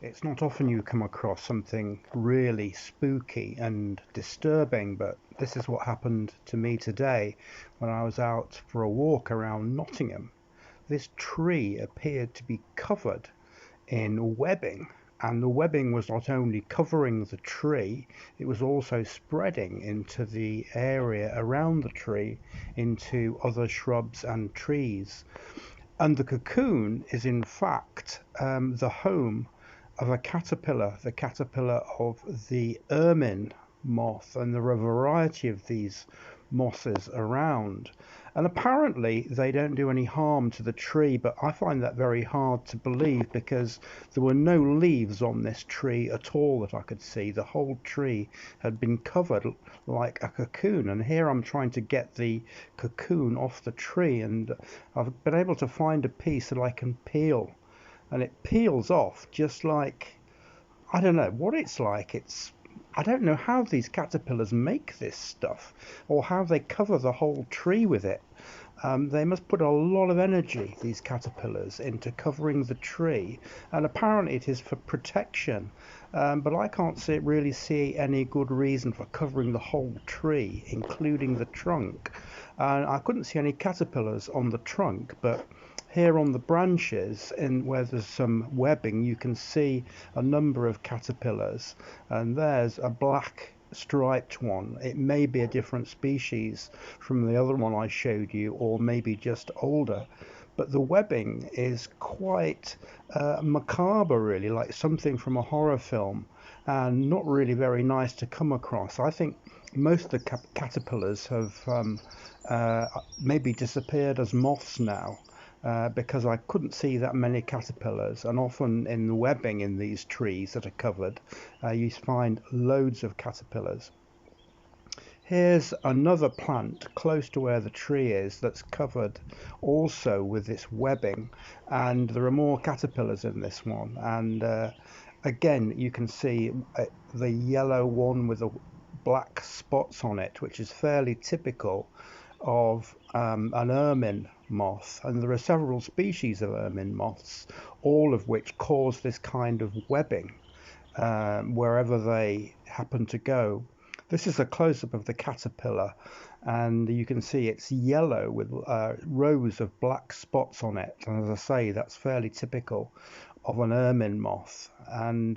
It's not often you come across something really spooky and disturbing, but this is what happened to me today when I was out for a walk around Nottingham. This tree appeared to be covered in webbing, and the webbing was not only covering the tree, it was also spreading into the area around the tree into other shrubs and trees. And the cocoon is in fact the home of a caterpillar, the caterpillar of the ermine moth, and there are a variety of these mosses around. And apparently they don't do any harm to the tree, but I find that very hard to believe because there were no leaves on this tree at all that I could see. The whole tree had been covered like a cocoon, and here I'm trying to get the cocoon off the tree, and I've been able to find a piece that I can peel, and it peels off just like, I don't know what it's like. I don't know how these caterpillars make this stuff or how they cover the whole tree with it. They must put a lot of energy, these caterpillars, into covering the tree, and apparently it is for protection. But I can't really see any good reason for covering the whole tree, including the trunk. And I couldn't see any caterpillars on the trunk, but here on the branches, and where there's some webbing, you can see a number of caterpillars, and there's a black striped one. It may be a different species from the other one I showed you, or maybe just older, but the webbing is quite macabre, really, like something from a horror film, and not really very nice to come across. I think most of the caterpillars have maybe disappeared as moths now, because I couldn't see that many caterpillars, and often in the webbing in these trees that are covered, you find loads of caterpillars. Here's another plant close to where the tree is that's covered also with this webbing, and there are more caterpillars in this one. And again, you can see the yellow one with the black spots on it, which is fairly typical of an ermine moth, and there are several species of ermine moths, all of which cause this kind of webbing wherever they happen to go. This is a close-up of the caterpillar, and you can see it's yellow with rows of black spots on it, and as I say, that's fairly typical of an ermine moth. And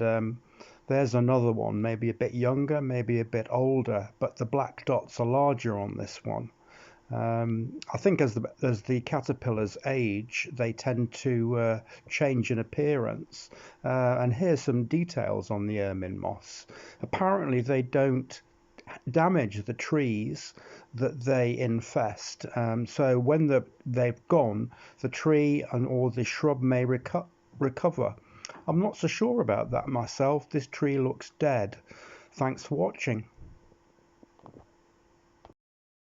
there's another one, maybe a bit younger, maybe a bit older, but the black dots are larger on this one. I think as the caterpillars age, they tend to change in appearance. And here's some details on the ermine moths. Apparently, they don't damage the trees that they infest. So when they've gone, the tree or the shrub may recover. I'm not so sure about that myself. This tree looks dead. Thanks for watching.